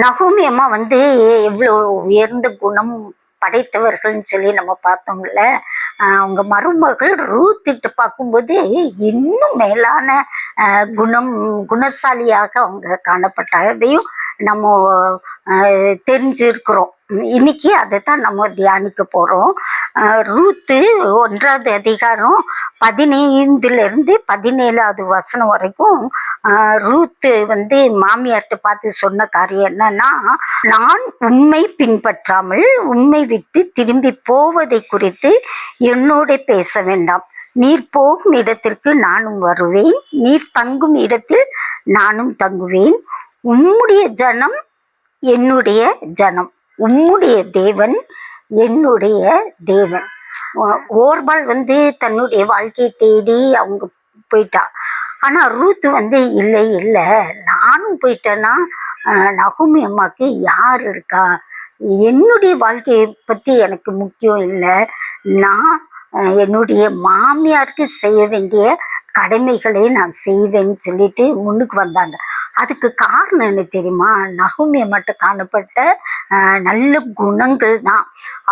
நகூமி அம்மா எவ்வளோ உயர்ந்த குணம் படைத்தவர்கள்னு சொல்லி நம்ம பார்த்தோம்ல. அவங்க மருமகள் ரூத்திட்டு பார்க்கும்போது இன்னும் மேலான குணசாலியாக அவங்க காணப்பட்டாங்க. அதையும் நம்ம தெரிஞ்சிருக்கிறோம். இன்னைக்கு அதை தான் நம்ம தியானிக்க போறோம். ரூத்து 1வது அதிகாரம் 15லிருந்து 17வது வசனம் வரைக்கும் ரூத்து மாமியார்கிட்ட பார்த்து சொன்ன காரியம் என்னன்னா, நான் உண்மை பின்பற்றாமல் உண்மை விட்டு திரும்பி போவதை குறித்து என்னோட பேச வேண்டாம். நீர் போகும் இடத்திற்கு நானும் வருவேன், நீர் தங்கும் இடத்தில் நானும் தங்குவேன். உம்முடைய ஜனம் என்னுடைய ஜனம், உம்முடைய தேவன் என்னுடைய தேவன். ஓர்பால் தன்னுடைய வாழ்க்கையை தேடி அவங்க போயிட்டா. ஆனா ரூத்து இல்லை இல்லை, நானும் போயிட்டேன்னா நகூமி அம்மாவுக்கு யார் இருக்கா? என்னுடைய வாழ்க்கையை பத்தி எனக்கு முக்கியம் இல்லை. நான் என்னுடைய மாமியாருக்கு செய்ய வேண்டிய கடமைகளை நான் செய்வேன்னு சொல்லிட்டு முன்னுக்கு வந்தாங்க. அதுக்கு காரணம் என்ன தெரியுமா? நகூமி அம்மாட்ட காணப்பட்ட நல்ல குணங்கள் தான்.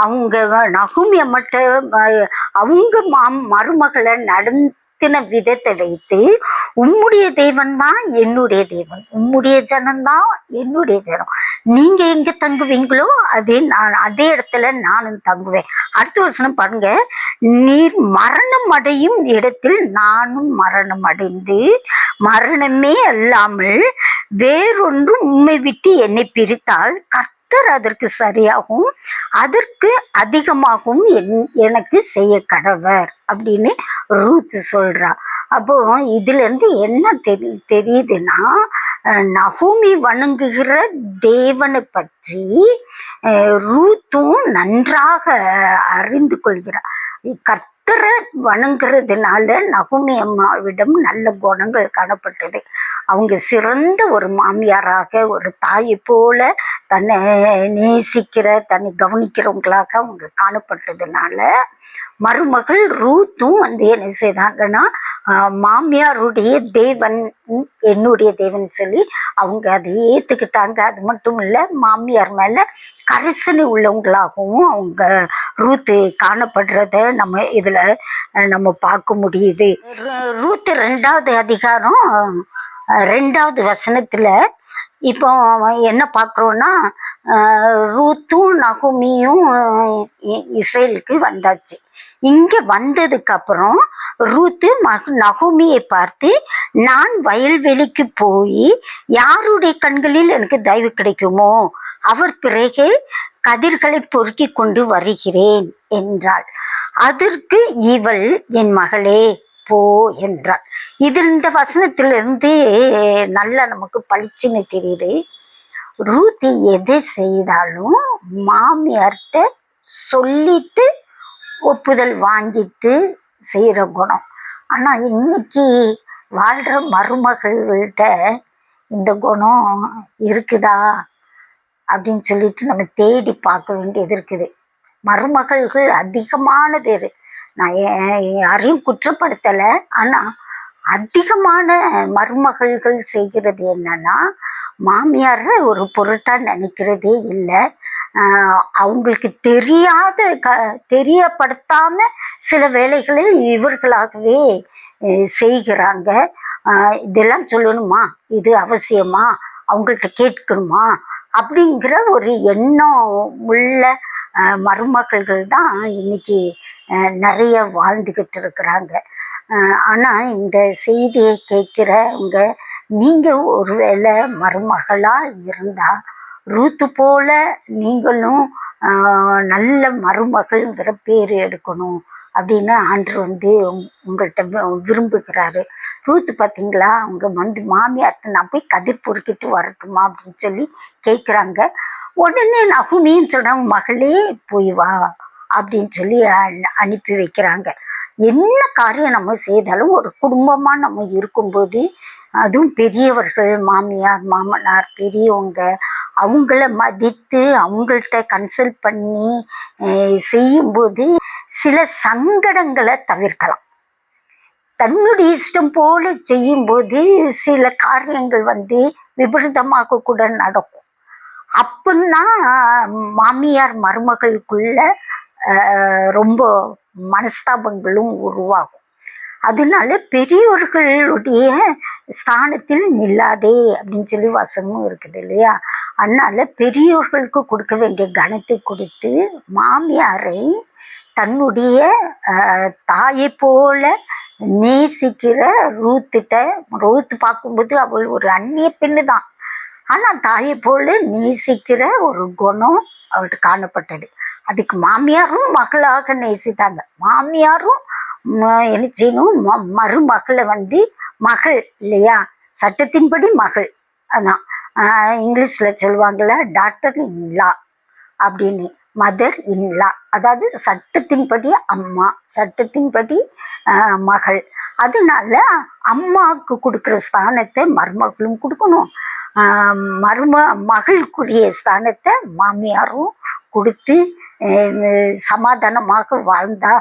அவங்க நகூமி அம்மாட்ட அவங்க மருமகளை நடத்தின விதத்தை வைத்து, உம்முடைய தேவன் தான் என்னுடைய தேவன், உம்முடைய ஜனம்தான் என்னுடைய ஜனம், நீங்க எங்க தங்குவீங்களோ அதே இடத்துல நானும் தங்குவேன். அடுத்த வசனம் பாருங்க, நீர் மரணம் அடையும் இடத்தில் நானும் மரணம் அடைந்து மரணமே அல்லாமல் வேறொன்றும் உண்மை விட்டு என்னை பிரித்தால் கர்த்தர் அதற்கு சரியாகவும் அதற்கு அதிகமாகவும் எனக்கு செய்ய கடவர் அப்படின்னு ரூத் சொல்றா. அப்போ இதுல இருந்து என்ன தெரியுதுன்னா, நகூமி வணங்குகிற தேவனை பற்றி ரூத்தும் நன்றாக அறிந்து கொள்கிறார். கர்த்தரை வணங்குறதுனால நகூமி அம்மாவிடம் நல்ல குணங்கள் காணப்பட்டது. அவங்க சிறந்த ஒரு மாமியாராக, ஒரு தாயை போல தன்னை நேசிக்கிற, தன்னை கவனிக்கிறவங்களாக அவங்க காணப்பட்டதுனால மருமகள் ரூத்தும் என்ன செய்தாங்கன்னா, மாமியாருடைய தேவன் என்னுடைய தேவன் சொல்லி அவங்க அதை ஏத்துக்கிட்டாங்க. அது மட்டும் இல்லை, மாமியார் மேல கரிசனை உள்ளவங்களாகவும் அவங்க ரூத்து காணப்படுறத நம்ம இதுல நம்ம பார்க்க முடியுது. ரூத்து 2வது அதிகாரம் 2வது வசனத்துல இப்போ என்ன பார்க்குறோன்னா, ரூத்தும் நகூமியும் இஸ்ரேலுக்கு வந்தாச்சு. இங்க வந்ததுக்கு அப்புறம் ரூத்து நகூமியை பார்த்து, நான் வயல்வெளிக்கு போய் யாருடைய கண்களில் எனக்கு தயவு கிடைக்குமோ அவர் பிறகு கதிர்களை பொறுக்கி கொண்டு வருகிறேன் என்றாள். அதற்கு இவள், என் மகளே போ என்றாள். இது இந்த வசனத்திலிருந்து நல்லா நமக்கு பளிச்சுன்னு தெரியுது. ரூத்தி எதை செய்தாலும் மாமியார்கிட்ட சொல்லிட்டு ஒப்புதல் வாங்கிட்டு செய்யற குணம். ஆனா இன்னைக்கு வாழ்ற மருமகள்கிட்ட இந்த குணம் இருக்குதா அப்படின்னு சொல்லிட்டு நம்ம தேடி பார்க்க வேண்டியது இருக்குது. மருமகள்கள் அதிகமான பேர், நான் யாரையும் குற்றப்படுத்தலை, ஆனா அதிகமான மருமகள்கள் செய்கிறது என்னன்னா, மாமியார ஒரு பொருட்டா நினைக்கிறதே இல்லை. அவங்களுக்கு தெரியப்படுத்தாம சில வேலைகளை இவர்களாகவே செய்கிறாங்க. இதெல்லாம் சொல்லணுமா, இது அவசியமா, அவங்கள்ட்ட கேட்கணுமா அப்படிங்கிற ஒரு எண்ணம் உள்ள மருமகள்கள் தான் இன்னைக்கு நிறைய வாழ்ந்துகிட்டு இருக்கிறாங்க. ஆனா இந்த செய்தியை கேட்கிறவங்க, நீங்க ஒருவேளை மருமகளா இருந்தா ரூத்து போல நீங்களும் நல்ல மருமகள்ங்கிற பேர் எடுக்கணும் அப்படின்னு ஆண்டவர் உங்கள்கிட்ட விரும்புகிறாரு. ரூத்து பார்த்தீங்களா, அவங்க மாமியார்ட்ட நான் போய் கதிர் பொறுக்கிட்டு வரட்டுமா அப்படின்னு சொல்லி கேட்குறாங்க. உடனே நகூமின்னு சொன்னாங்க, மகளே போய் வா அப்படின்னு சொல்லி அனுப்பி வைக்கிறாங்க. என்ன காரியம் நம்ம செய்தாலும் ஒரு குடும்பமா நம்ம இருக்கும்போது, அதுவும் பெரியவர்கள், மாமியார் மாமனார் பெரியவங்க, அவங்கள மதித்து அவங்கள்ட்ட கன்சல்ட் பண்ணி செய்யும்போது சில சங்கடங்களை தவிர்க்கலாம். தன்னுடைய இஷ்டம் போல செய்யும்போது சில காரியங்கள் விபரீதமாக கூட நடக்கும். அப்பந்தான் மாமியார் மருமகளுக்குள்ள ரொம்ப மனஸ்தாபங்களும் உருவாகும். அதனால பெரியோர்களுடைய ஸ்தானத்தில் நில்லாதே அப்படின்னு சொல்லி வசனமும் இருக்குது இல்லையா. அதனால பெரியோர்களுக்கு கொடுக்க வேண்டிய கனத்தை கொடுத்து மாமியாரை தன்னுடைய தாயை போல நேசிக்கிற ரூத்து பார்க்கும்போது அவள் ஒரு அந்நிய பெண்ணு தான். ஆனா தாயை போல நேசிக்கிற ஒரு குணம் அவள்கிட்ட காணப்பட்டது. அதுக்கு மாமியாரும் மகளாக நேசித்தாங்க. மாமியாரும் என்ன செய்யணும், மருமகளை மகள் இல்லையா, சட்டத்தின்படி மகள். அதான் இங்கிலீஷ்ல சொல்லுவாங்கல்ல டாக்டர் இன்லா அப்படின்னு, மதர் இன்லா. அதாவது சட்டத்தின்படி அம்மா, சட்டத்தின்படி மகள். அதனால அம்மாவுக்கு கொடுக்குற ஸ்தானத்தை மருமகளும் கொடுக்கணும். மகளுக்குரிய ஸ்தானத்தை மாமியாரும் கொடுத்து சமாதானமாக வாழ்ந்தா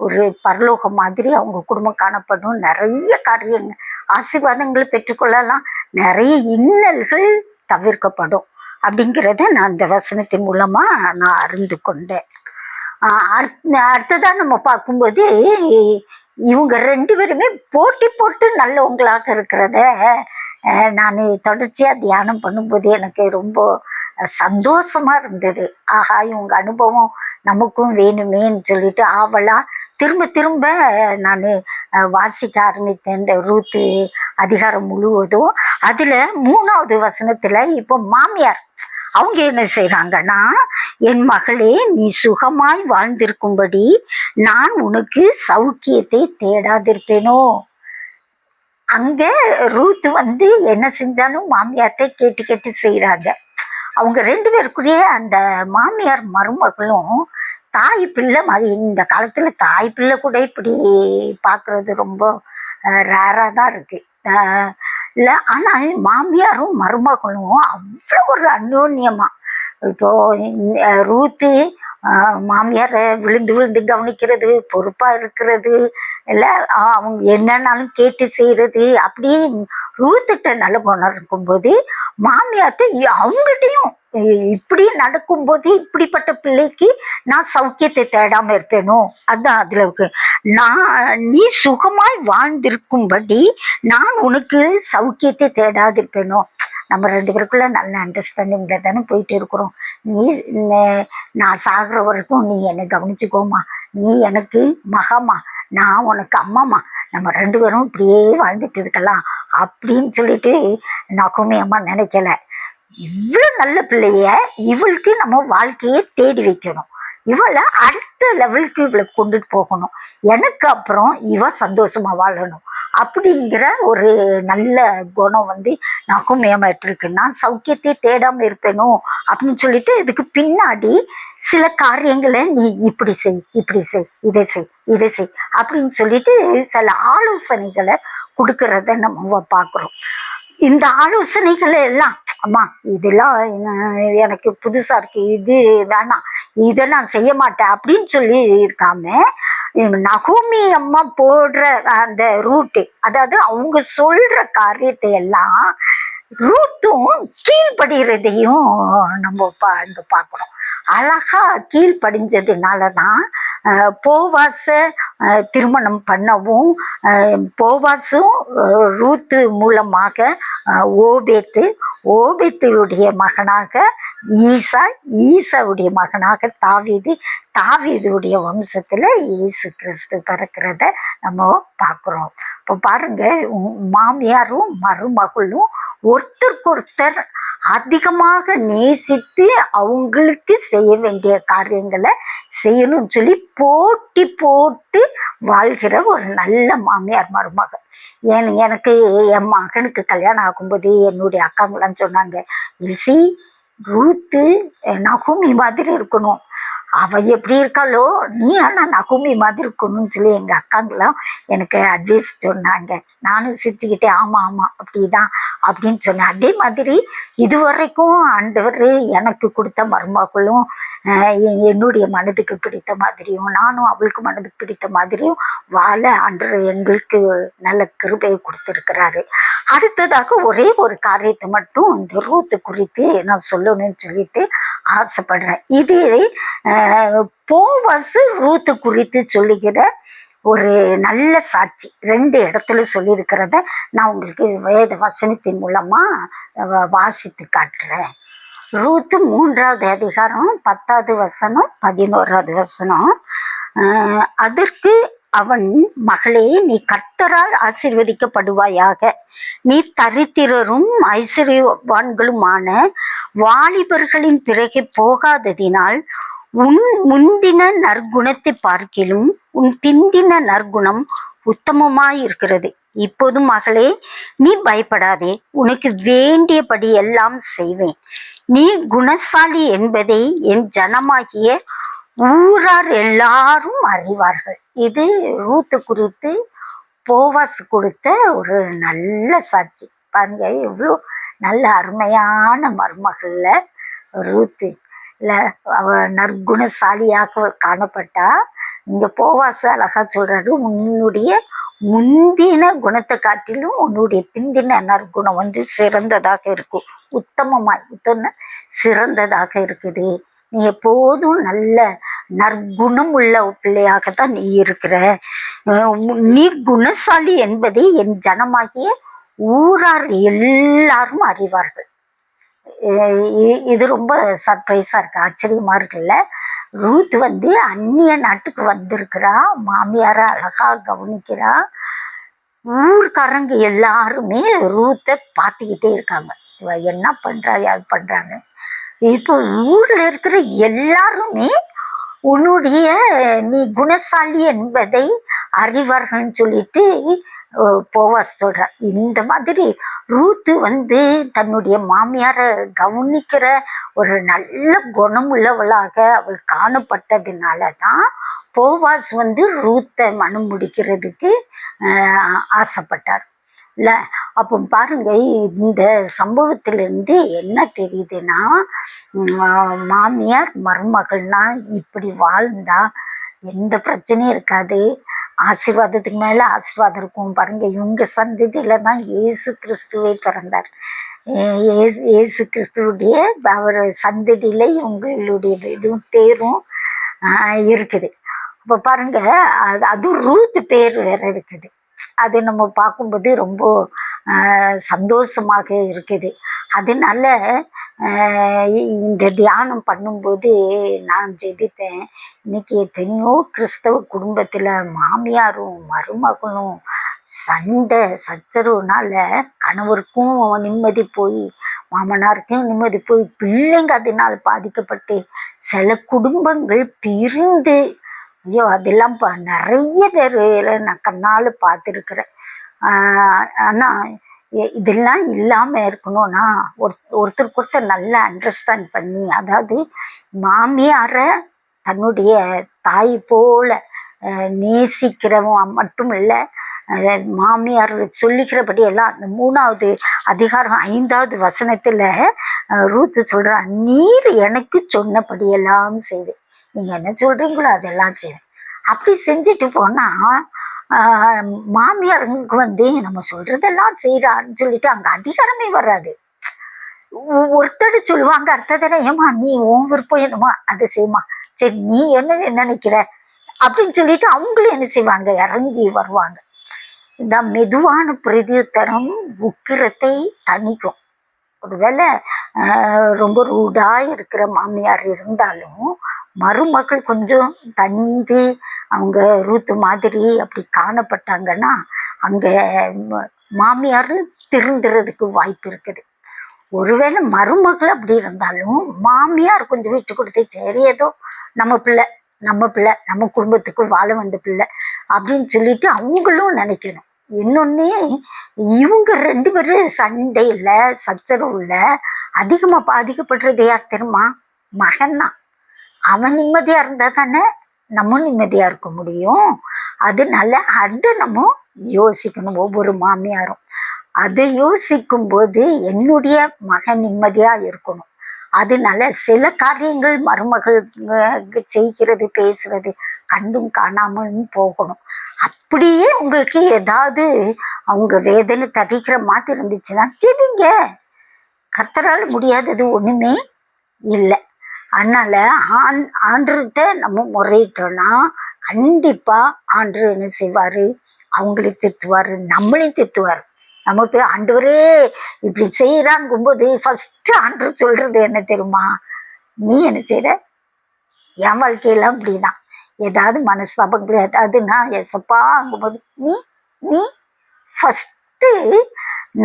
ஒரு பரலோகம் மாதிரி அவங்க குடும்பம் காணப்படும். நிறைய காரியங்கள் ஆசீர்வாதங்கள் பெற்றுக்கொள்ளலாம், நிறைய இன்னல்கள் தவிர்க்கப்படும் அப்படிங்கிறத நான் இந்த வசனத்தின் மூலமா நான் அறிந்து கொண்டேன். அடுத்ததான் நம்ம பார்க்கும்போது இவங்க 2 பேருமே போட்டி போட்டு நல்லவங்களாக இருக்கிறத நான் தொடர்ச்சியா தியானம் பண்ணும்போது எனக்கு ரொம்ப சந்தோஷமா இருந்தது. ஆஹா, இவங்க அனுபவம் நமக்கும் வேணுமேன்னு சொல்லிட்டு ஆவலா திரும்ப திரும்ப நான் வாசிக்க ஆரம்பித்தேன் இந்த ரூத்து அதிகாரம் முழுவதும். அதுல 3வது வசனத்துல இப்போ மாமியார் அவங்க என்ன செய்யறாங்கன்னா, என் மகளே நீ சுகமாய் வாழ்ந்திருக்கும்படி நான் உனக்கு சௌக்கியத்தை தேடாதிருப்பேனோ. அங்க ரூத் என்ன செஞ்சாலும் மாமியார்ட்ட கேட்டு கேட்டு செய்யறாங்க. அவங்க 2 பேருக்குரிய அந்த மாமியார் மருமகளும் தாய் பிள்ளை மாதிரி. இந்த காலத்துல தாய் பிள்ளை கூட இப்படி பாக்குறது ரொம்ப ரேரா தான் இருக்கு இல்ல. ஆனா மாமியாரும் மருமகளும் அவ்வளவு ஒரு அந்யோன்யமா. இப்போ ரூத்து மாமியாரை விழுந்து விழுந்து கவனிக்கிறது, பொறுப்பா இருக்கிறது, இல்ல அவங்க என்னன்னாலும் கேட்டு செய்யறது, அப்படியே ரூத்துட்ட நல்ல குணம் இருக்கும்போது மாமியார்ட்ட அவங்ககிட்டையும் இப்படி நடக்கும்போது இப்படிப்பட்ட பிள்ளைக்கு நான் சௌக்கியத்தை தேடாம இருப்பேனோ. அதுதான் அதுல இருக்கு. நீ சுகமாய் வாழ்ந்திருக்கும்படி நான் உனக்கு சௌக்கியத்தை தேடாதிருப்பேனோ. நம்ம 2 பேருக்குள்ள நல்ல அண்டர்ஸ்டாண்டிங்ல தானே போயிட்டு இருக்கிறோம். நான் சாகுற வரைக்கும் நீ என்னை கவனிச்சுக்கோமா, நீ எனக்கு மகமா, நான் உனக்கு அம்மாமா, நம்ம 2 பேரும் இப்படியே வாழ்ந்துட்டு இருக்கலாம் அப்படின்னு சொல்லிட்டு நகோமி அம்மா நினைக்கல. இவ்வளவு நல்ல பிள்ளைய இவளுக்கு நம்ம வாழ்க்கையை தேடி வைக்கணும், இவளை அடுத்த லெவலுக்கு இவளை கொண்டுட்டு போகணும், எனக்கு அப்புறம் இவ சந்தோஷமா வாழணும் அப்படிங்கிற ஒரு நல்ல குணம் நகோமி அம்மாட்ட இருக்கு. நான் சௌக்கியத்தை தேடாம இருப்பேனோ அப்படின்னு சொல்லிட்டு இதுக்கு பின்னாடி சில காரியங்களை நீ இப்படி செய், இப்படி செய், இதை செய், இதை செய் அப்படின்னு சொல்லிட்டு சில ஆலோசனைகளை கொடுக்கறத நம்ம பார்க்கிறோம். இந்த ஆலோசனைகளை எல்லாம் அம்மா இதெல்லாம் எனக்கு புதுசா இருக்கு, இது வேணாம், இதை நான் செய்ய மாட்டேன் அப்படின்னு சொல்லி இருக்காம நகோமி அம்மா போடுற அந்த ரூட்டு, அதாவது அவங்க சொல்ற காரியத்தை எல்லாம் ரூத்தும் கீழ்படுகிறதையும் நம்ம பார்க்கிறோம். அழகா கீழ்படிஞ்சதுனாலதான் போவாச திருமணம் பண்ணவும், போவாசும் ரூத்து மூலமாக ஓபேத்துடைய மகனாக ஈசா, ஈசாவுடைய மகனாக தாவீதுடைய வம்சத்துல இயேசு கிறிஸ்து பிறக்கிறத நம்ம பார்க்கிறோம். இப்போ பாருங்க, மாமியாரும் மருமகளும் ஒருத்தருக்கொருத்தர் அதிகமாக நேசித்து அவங்களுக்கு செய்ய வேண்டிய காரியங்களை செய்யணும்னு சொல்லி போட்டி போட்டு வாழ்கிற ஒரு நல்ல மாமியார் மருமகள். எனக்கு என் மகனுக்கு கல்யாணம் ஆகும்போது என்னுடைய அக்காங்களாம் சொன்னாங்க, எல்சி ரூத்து நகோமி மாதிரி இருக்கணும், அவ எப்படி இருக்காளோ நீ ஆனா நகோமி மாதிரி இருக்கணும்னு சொல்லி எங்க அக்காங்களாம் எனக்கு அட்வைஸ் சொன்னாங்க. நானும் சிரிச்சுக்கிட்டே ஆமா ஆமா அப்படிதான் அப்படின்னு சொன்னேன். அதே மாதிரி இதுவரைக்கும் ஆண்டவர் எனக்கு கொடுத்த மருமகளும் என்னுடைய மனதுக்கு பிடித்த மாதிரியும் நானும் அவளுக்கு மனதுக்கு பிடித்த மாதிரியும் வாழ அன்று எங்களுக்கு நல்ல கிருபையை கொடுத்துருக்கிறாரு. அடுத்ததாக ஒரே ஒரு காரியத்தை மட்டும் இந்த ரூத்து குறித்து நான் சொல்லணும்னு சொல்லிட்டு ஆசைப்படுறேன். இது போவாசு ரூத்து குறித்து சொல்லுகிற ஒரு நல்ல சாட்சி. 2 இடத்துல சொல்லியிருக்கிறத நான் உங்களுக்கு வேத வசனத்தின் மூலமா வாசித்து காட்டுறேன். ரூத்து 3வது அதிகாரம் 10வது வசனம் 11வது வசனம். அதற்கு அவன், மகளே, நீ கர்த்தரால் ஆசீர்வதிக்கப்படுவாயாக. நீ தரித்திரரும் ஐஸ்வர்யவான்களுமான வாலிபர்களின் பிறகு போகாததினால் உன் முந்தின நற்குணத்தை பார்க்கிலும் உன் பிந்தின நற்குணம் உத்தமமாயிருக்கிறது. இப்போது மகளே, நீ பயப்படாதே, உனக்கு வேண்டியபடி எல்லாம் செய்வேன். நீ குணசாலி என்பதை என் ஜனமாகிய ஊரார் எல்லாரும் அறிவார்கள். இது ரூத்து குறித்து போவாஸ் கொடுத்த ஒரு நல்ல சாட்சி. பாருங்க, எவ்வளோ நல்ல அருமையான மருமகள்ல ரூத்து இல்ல, அவ நற்குணசாலியாக காணப்பட்டா. இங்க போவாசு அழகா சொல்றாரு, உன்னுடைய முந்தின குணத்தை காட்டிலும் உன்னுடைய பிந்தின நற்குணம் சிறந்ததாக இருக்கும். உத்தமமாய் சிறந்ததாக இருக்குது. நீ எப்போதும் நல்ல நற்குணம் உள்ள பிள்ளையாகத்தான் நீ இருக்கிற. நீ குணசாலி என்பதை என் ஜனமாகிய ஊரார் எல்லாரும் அறிவார்கள். இது ரொம்ப சர்ப்ரைஸா இருக்கு, ஆச்சரியமா இருக்குல்ல. ரூத் அந்நிய நாட்டுக்கு வந்திருக்கிறா, மாமியார அழகா கவனிக்கிறா. ஊர்க்காரங்க எல்லாருமே ரூத்தை பார்த்துக்கிட்டே இருக்காங்க, இவ என்ன பண்றா யார் பண்றாங்க. இப்போ ஊர்ல இருக்கிற எல்லாருமே உன்னுடைய நீ குணசாலி என்பதை அறிவார்கள்னு சொல்லிட்டு போவாஸ் சொல்ற. இந்த மாதிரி ரூத்து தன்னுடைய மாமியார கவனிக்கிற ஒரு நல்ல குணம் உள்ளவளாக அவள் காணப்பட்டதுனாலதான் போவாஸ் ரூத்தை மனம் முடிக்கிறதுக்கு ஆசைப்பட்டார் இல்ல. அப்போ பாருங்க, இந்த சம்பவத்திலிருந்து என்ன தெரியுதுன்னா, மாமியார் மருமகள்னா இப்படி வாழ்ந்தா எந்த பிரச்சனையும் இருக்காது, ஆசீர்வாதத்துக்கு மேல ஆசீர்வாதம் இருக்கும். பாருங்க, இவங்க சந்ததியில தான் இயேசு கிறிஸ்துவை பிறந்தார். இயேசு கிறிஸ்துவுடைய அவர் சந்ததியில இவங்களுடைய இதுவும் பேரும் இருக்குது. அப்ப பாருங்க, அது ரூத் பேர் வேற இருக்குது. அது நம்ம பார்க்கும்போது ரொம்ப சந்தோஷமாக இருக்குது. அதனால இந்த தியானம் பண்ணும்போது நான் ஜெபித்தேன், இன்னைக்கு எத்தனையோ கிறிஸ்தவ குடும்பத்துல மாமியாரும் மருமகளும் சண்டை சச்சரவுனால கணவருக்கும் நிம்மதி போய், மாமனாருக்கும் நிம்மதி போய், பிள்ளைங்க அதனால் பாதிக்கப்பட்டு சில குடும்பங்கள் பிரிந்து, ஐயோ அதெல்லாம் நிறைய பேர் நான் கண்ணால் பார்த்துருக்குறேன். ஆனா இதெல்லாம் இல்லாம இருக்கணும்னா ஒருத்தருக்கு ஒருத்தர் நல்லா அண்டர்ஸ்டாண்ட் பண்ணி, அதாவது மாமியார தன்னுடைய தாய் போல நேசிக்கிறவன் மட்டும் இல்லை, மாமியார் சொல்லிக்கிறபடி எல்லாம் அந்த 3வது அதிகாரம் 5வது வசனத்துல ரூத்து சொல்றா, நீர் எனக்கு சொன்னபடி எல்லாம் செய்வேன், நீங்க என்ன சொல்றீங்களோ அதெல்லாம் செய்வேன். அப்படி செஞ்சுட்டு போனா மாமியாருக்கு நம்ம சொல்றதெல்லாம் செய்யறான்னு சொல்லிட்டு அங்க அதிகாரமே வராது. ஒருத்தர் சொல்லுவாங்க, அடுத்ததட ஏமா நீ உன் விருப்பம் என்னமா அதை செய்யுமா, சரி நீ என்ன நினைக்கிற அப்படின்னு சொல்லிட்டு அவங்களும் என்ன செய்வாங்க, இறங்கி வருவாங்க. இந்த மெதுவான பிரதியுத்தரம் உக்கிரத்தை தணிக்கும். ஒருவேளை ரொம்ப ரூடா இருக்கிற மாமியார் இருந்தாலும் மருமகள் கொஞ்சம் தனிந்து அவங்க ரூத்து மாதிரி அப்படி காணப்பட்டாங்கன்னா அங்க மாமியார் திருந்துறதுக்கு வாய்ப்பு இருக்குது. ஒருவேளை மருமகள் அப்படி இருந்தாலும் மாமியார் கொஞ்சம் விட்டு கொடுத்து, சரி ஏதோ நம்ம பிள்ளை நம்ம குடும்பத்துக்கு வாழ வந்த பிள்ளை அப்படின்னு சொல்லிட்டு அவங்களும் நினைக்கணும். இன்னொன்னு, இவங்க 2 பேரும் சண்டையில சச்சரவுல அதிகமா பாதிக்கப்படுறது யார் தெரியுமா? மகன் தான். அவன் நிம்மதியா இருந்தா தானே நம்ம நிம்மதியா இருக்க முடியும். அதனால அதை நம்ம யோசிக்கணும் ஒவ்வொரு மாமியாரும். அதை யோசிக்கும் போது என்னுடைய மகன் நிம்மதியா இருக்கணும், அதனால சில காரியங்கள் மருமகள் செய்கிறது பேசுறது கண்டும் காணாமலும் போகணும். அப்படியே உங்களுக்கு ஏதாவது அவங்க வேதனை தவிக்கிற மாதிரி இருந்துச்சுன்னா ஜெபிங்க. கர்த்தரால் முடியாதது ஒண்ணுமே இல்லை. அதனால ஆண்டர்கிட்ட நம்ம முறையிட்டோம்னா கண்டிப்பா ஆண்டவர் என்ன செய்வாரு, அவங்களையும் திட்டுவாரு, நம்மளையும் திட்டுவாரு. நம்ம போய் ஆண்டவரே இப்படி செய்யறாங்கும்போது ஃபர்ஸ்ட் ஆண்டவர் சொல்றது என்ன தெரியுமா, நீ என்ன செய்யற, என் வாழ்க்கையெல்லாம் இப்படிதான் ஏதாவது மனஸ்தாபங்கள் ஏதாவதுன்னா எசப்பாங்கும்போது நீ நீ ஃபர்ஸ்ட்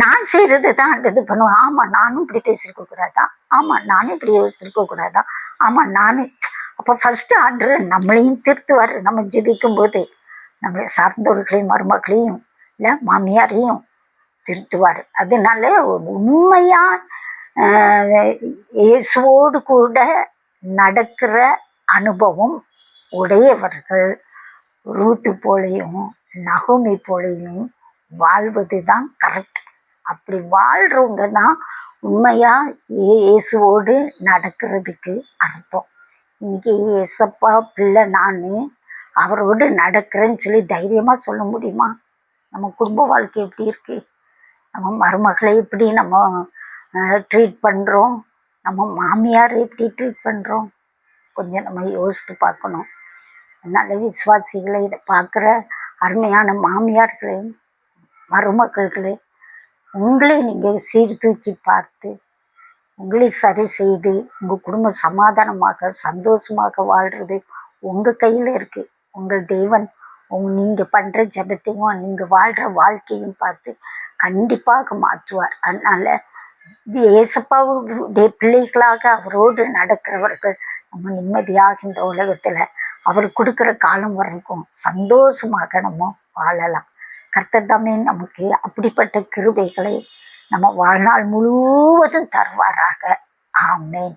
நான் செய்யறது தான் இது பண்ணுவேன். ஆமா நானும் இப்படி பேசிருக்க கூடாதா, ஆமா நானும் இப்படி யோசிச்சிருக்க கூடாதா, ஆமா நானும். அப்ப ஃபர்ஸ்ட் ஆண்டு நம்மளையும் திருத்துவாரு. நம்ம ஜெபிக்கும் போது நம்மளை சார்ந்தவர்களையும் மருமக்களையும் இல்ல மாமியாரையும் திருத்துவாரு. அதனால உண்மையா இயேசுவோடு கூட நடக்கிற அனுபவம் உடையவர்கள் ரூத்து போலையும் நகோமி போலையும் வாழ்வது தான் கரெக்ட். அப்படி வாழ்றவங்க தான் உண்மையா இயேசுவோடு நடக்கிறதுக்கு அர்த்தம். இன்னைக்கு ஏசப்பா பிள்ளை நான் அவரோடு நடக்கிறேன்னு சொல்லி தைரியமா சொல்ல முடியுமா? நம்ம குடும்ப வாழ்க்கை எப்படி இருக்கு, நம்ம மருமகளை எப்படி நம்ம ட்ரீட் பண்றோம், நம்ம மாமியார் எப்படி ட்ரீட் பண்றோம், கொஞ்சம் நம்ம யோசித்து பார்க்கணும். நல்ல விசுவாசிகளை இதை பார்க்குற அருமையான மாமியார்களே மருமக்களே, உங்களை நீங்கள் சீர்தூக்கி பார்த்து உங்களை சரி செய்து உங்கள் குடும்பம் சமாதானமாக சந்தோஷமாக வாழ்றது உங்கள் கையில் இருக்கு. உங்கள் தேவன் நீங்கள் பண்ணுற ஜபத்தையும் நீங்கள் வாழ்கிற வாழ்க்கையும் பார்த்து கண்டிப்பாக மாற்றுவார். அதனால ஏசப்பாவுடைய பிள்ளைகளாக அவரோடு நடக்கிறவர்கள் நம்ம நிம்மதியாக இந்த உலகத்தில் அவர் கொடுக்குற காலம் வரைக்கும் சந்தோஷமாக நம்ம வாழலாம். கர்த்தர் தாமே நமக்கு அப்படிப்பட்ட கிருபைகளை நம்ம வாழ்நாள் முழுவதும் தருவாராக. ஆமென்.